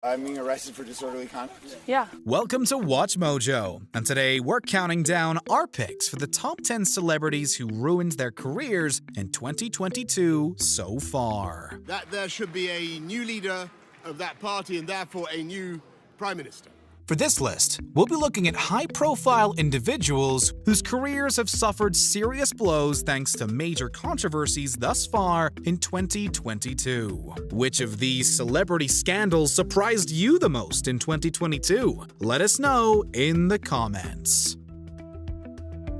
I'm being arrested for disorderly conduct? Yeah. Welcome to Watch Mojo, and today we're counting down our picks for the top 10 celebrities who ruined their careers in 2022 so far. That there should be a new leader of that party and therefore a new prime minister. For this list, we'll be looking at high-profile individuals whose careers have suffered serious blows thanks to major controversies thus far in 2022. Which of these celebrity scandals surprised you the most in 2022? Let us know in the comments.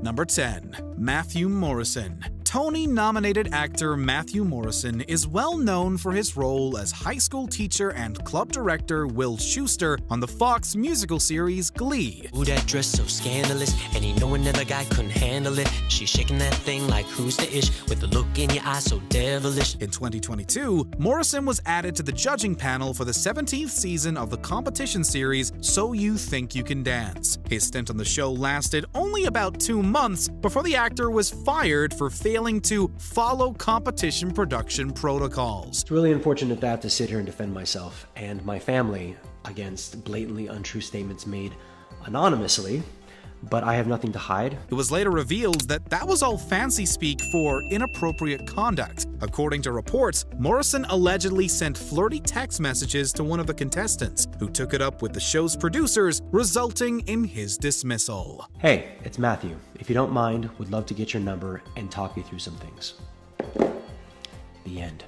Number 10. Matthew Morrison. Tony-nominated actor Matthew Morrison is well known for his role as high school teacher and club director Will Schuester on the Fox musical series Glee. Ooh, that dress so scandalous, and you know another guy couldn't handle it. She's shaking that thing like who's the ish, with the look in your eye so devilish. In 2022, Morrison was added to the judging panel for the 17th season of the competition series So You Think You Can Dance. His stint on the show lasted only about 2 months before the actor was fired for failing to follow competition production protocols. It's really unfortunate to have to sit here and defend myself and my family against blatantly untrue statements made anonymously, but I have nothing to hide. It was later revealed that that was all fancy speak for inappropriate conduct. According to reports, Morrison allegedly sent flirty text messages to one of the contestants, who took it up with the show's producers, resulting in his dismissal. Hey, it's Matthew. If you don't mind, would love to get your number and talk you through some things. The end.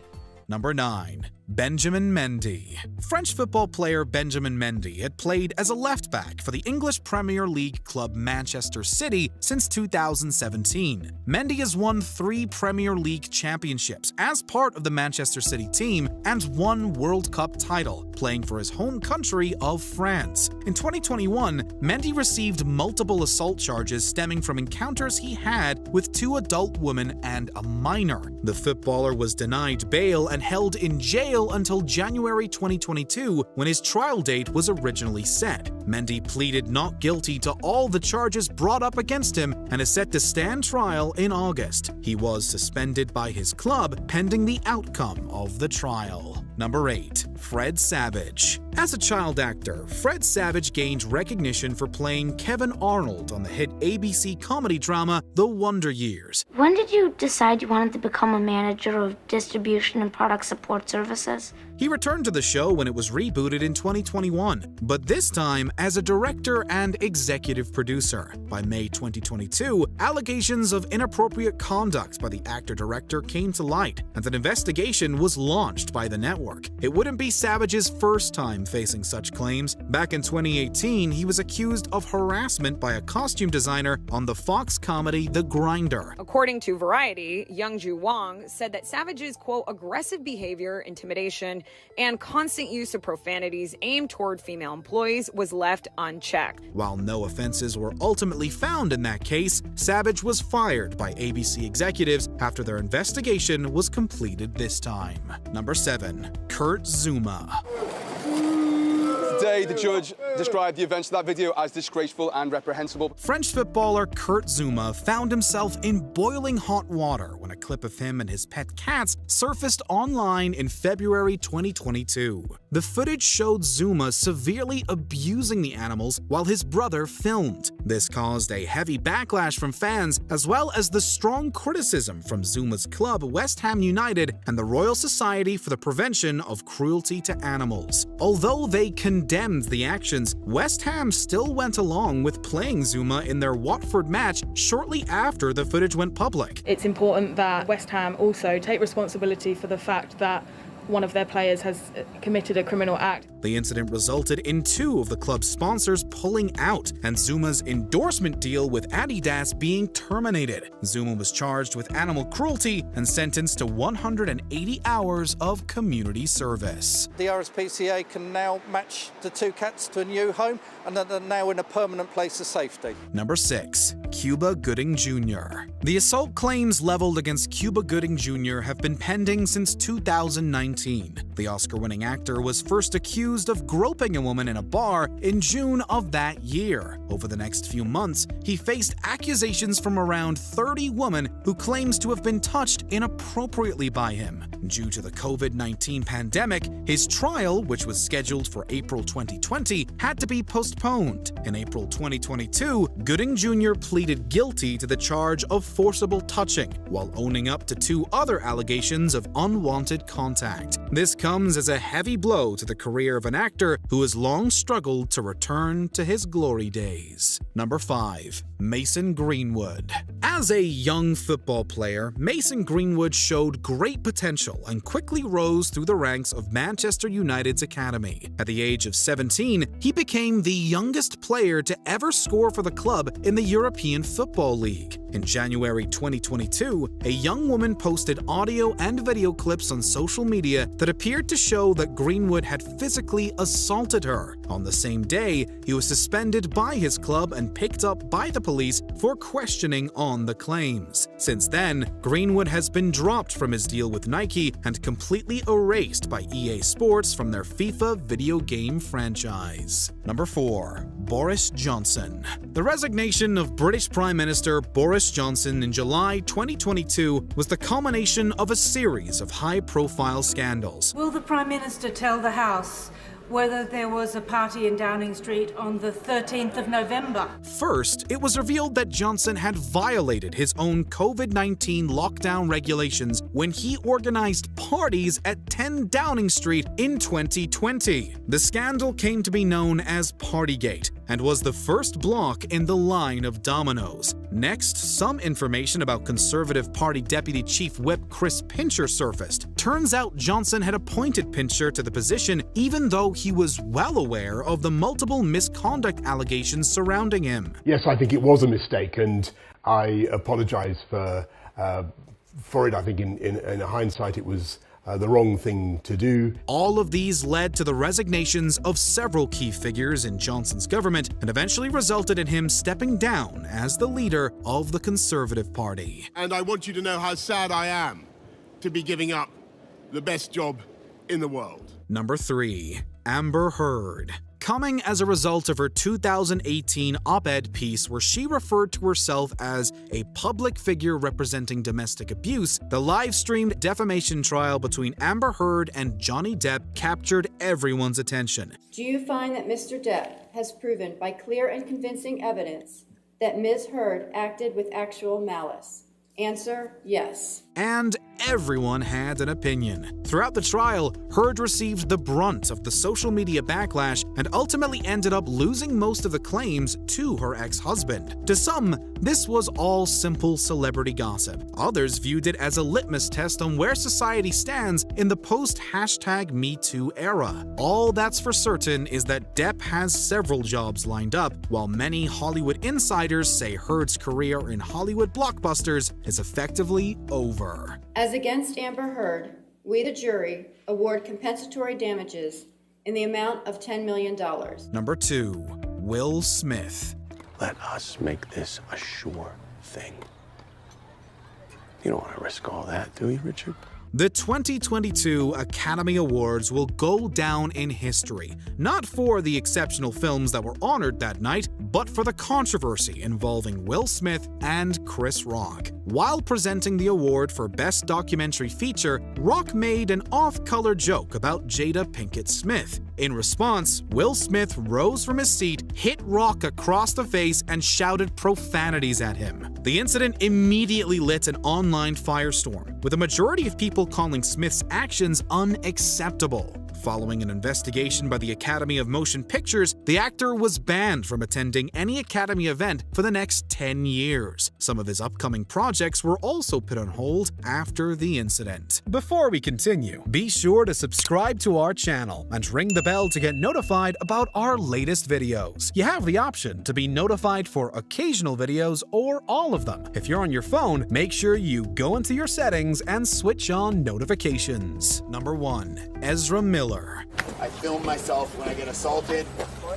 Number 9. Benjamin Mendy. French football player Benjamin Mendy had played as a left-back for the English Premier League club Manchester City since 2017. Mendy has won 3 Premier League championships as part of the Manchester City team and 1 World Cup title, playing for his home country of France. In 2021, Mendy received multiple assault charges stemming from encounters he had with 2 adult women and a minor. The footballer was denied bail and held in jail until January 2022, when his trial date was originally set. Mendy pleaded not guilty to all the charges brought up against him and is set to stand trial in August. He was suspended by his club pending the outcome of the trial. Number 8. Fred Savage. As a child actor, Fred Savage gained recognition for playing Kevin Arnold on the hit ABC comedy drama The Wonder Years. When did you decide you wanted to become a manager of distribution and product support services? He returned to the show when it was rebooted in 2021, but this time as a director and executive producer. By May 2022, allegations of inappropriate conduct by the actor-director came to light, and an investigation was launched by the network. It wouldn't be Savage's first time facing such claims. Back in 2018, he was accused of harassment by a costume designer on the Fox comedy The Grinder. According to Variety, Youngju Wang said that Savage's, quote, aggressive behavior, intimidation, and constant use of profanities aimed toward female employees was left unchecked. While no offenses were ultimately found in that case, Savage was fired by ABC executives after their investigation was completed this time. Number 7. Kurt Zuma. Today, the judge described the events of that video as disgraceful and reprehensible. French footballer Kurt Zuma found himself in boiling hot water when a clip of him and his pet cats surfaced online in February 2022. The footage showed Zuma severely abusing the animals while his brother filmed. This caused a heavy backlash from fans, as well as the strong criticism from Zuma's club West Ham United and the Royal Society for the Prevention of Cruelty to Animals. Although they condemned the actions, West Ham still went along with playing Zuma in their Watford match shortly after the footage went public. It's important that West Ham also take responsibility for the fact that one of their players has committed a criminal act. The incident resulted in 2 of the club's sponsors pulling out and Zuma's endorsement deal with Adidas being terminated. Zuma was charged with animal cruelty and sentenced to 180 hours of community service. The RSPCA can now match the 2 cats to a new home, and they're now in a permanent place of safety. Number 6. Cuba Gooding Jr. The assault claims leveled against Cuba Gooding Jr. have been pending since 2019. The Oscar-winning actor was first accused of groping a woman in a bar in June of that year. Over the next few months, he faced accusations from around 30 women who claims to have been touched inappropriately by him. Due to the COVID-19 pandemic, his trial, which was scheduled for April 2020, had to be postponed. In April 2022, Gooding Jr. pleaded guilty to the charge of forcible touching, while owning up to 2 other allegations of unwanted contact. This comes as a heavy blow to the career of an actor who has long struggled to return to his glory days. Number 5. Mason Greenwood. As a young football player, Mason Greenwood showed great potential and quickly rose through the ranks of Manchester United's academy. At the age of 17, he became the youngest player to ever score for the club in the European Football League. In January 2022, a young woman posted audio and video clips on social media that appeared to show that Greenwood had physically assaulted her. On the same day, he was suspended by his club and picked up by the police for questioning on the claims. Since then, Greenwood has been dropped from his deal with Nike and completely erased by EA Sports from their FIFA video game franchise. Number 4. Boris Johnson. The resignation of British Prime Minister Boris Johnson in July 2022 was the culmination of a series of high-profile scandals. Will the Prime Minister tell the House whether there was a party in Downing Street on the 13th of November? First, it was revealed that Johnson had violated his own COVID-19 lockdown regulations when he organized parties at 10 Downing Street in 2020. The scandal came to be known as Partygate and was the first block in the line of dominoes. Next, some information about Conservative Party Deputy Chief Whip Chris Pincher surfaced. Turns out Johnson had appointed Pincher to the position even though he was well aware of the multiple misconduct allegations surrounding him. Yes, I think it was a mistake, and I apologize for it. I think in hindsight it was the wrong thing to do. All of these led to the resignations of several key figures in Johnson's government and eventually resulted in him stepping down as the leader of the Conservative Party. And I want you to know how sad I am to be giving up the best job in the world. Number 3. Amber Heard. Coming as a result of her 2018 op-ed piece where she referred to herself as a public figure representing domestic abuse, the live-streamed defamation trial between Amber Heard and Johnny Depp captured everyone's attention. Do you find that Mr. Depp has proven by clear and convincing evidence that Ms. Heard acted with actual malice? Answer, yes. And everyone had an opinion. Throughout the trial, Heard received the brunt of the social media backlash and ultimately ended up losing most of the claims to her ex-husband. To some, this was all simple celebrity gossip. Others viewed it as a litmus test on where society stands in the post-#MeToo era. All that's for certain is that Depp has several jobs lined up, while many Hollywood insiders say Heard's career in Hollywood blockbusters is effectively over. As against Amber Heard, we, the jury, award compensatory damages in the amount of $10 million. Number 2. Will Smith. Let us make this a sure thing. You don't want to risk all that, do you, Richard? The 2022 Academy Awards will go down in history, not for the exceptional films that were honored that night, but for the controversy involving Will Smith and Chris Rock. While presenting the award for Best Documentary Feature, Rock made an off-color joke about Jada Pinkett Smith. In response, Will Smith rose from his seat, hit Rock across the face, and shouted profanities at him. The incident immediately lit an online firestorm, with a majority of people calling Smith's actions unacceptable. Following an investigation by the Academy of Motion Pictures, the actor was banned from attending any Academy event for the next 10 years. Some of his upcoming projects were also put on hold after the incident. Before we continue, be sure to subscribe to our channel and ring the bell to get notified about our latest videos. You have the option to be notified for occasional videos or all of them. If you're on your phone, make sure you go into your settings and switch on notifications. Number 1. Ezra Miller. I film myself when I get assaulted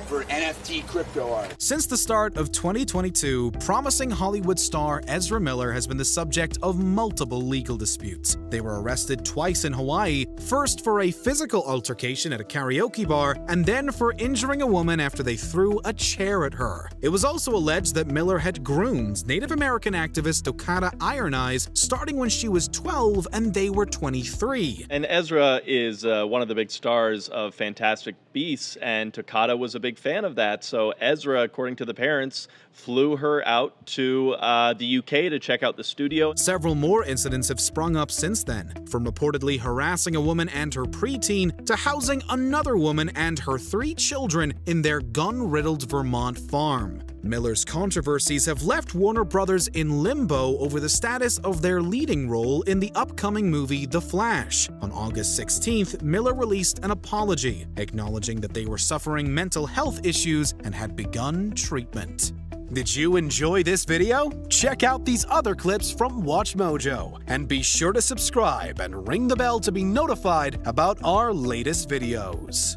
for NFT crypto art. Since the start of 2022, promising Hollywood star Ezra Miller has been the subject of multiple legal disputes. They were arrested twice in Hawaii, first for a physical altercation at a karaoke bar, and then for injuring a woman after they threw a chair at her. It was also alleged that Miller had groomed Native American activist Tocata Iron Eyes starting when she was 12 and they were 23. And Ezra is one of the big stars of Fantastic Beasts, and Tocata was a big fan of that. So Ezra, according to the parents, flew her out to the UK to check out the studio. Several more incidents have sprung up since then, from reportedly harassing a woman and her preteen to housing another woman and her 3 children in their gun-riddled Vermont farm. Miller's controversies have left Warner Brothers in limbo over the status of their leading role in the upcoming movie The Flash. On August 16th, Miller released an apology, acknowledging that they were suffering mental health issues and had begun treatment. Did you enjoy this video? Check out these other clips from WatchMojo, and be sure to subscribe and ring the bell to be notified about our latest videos.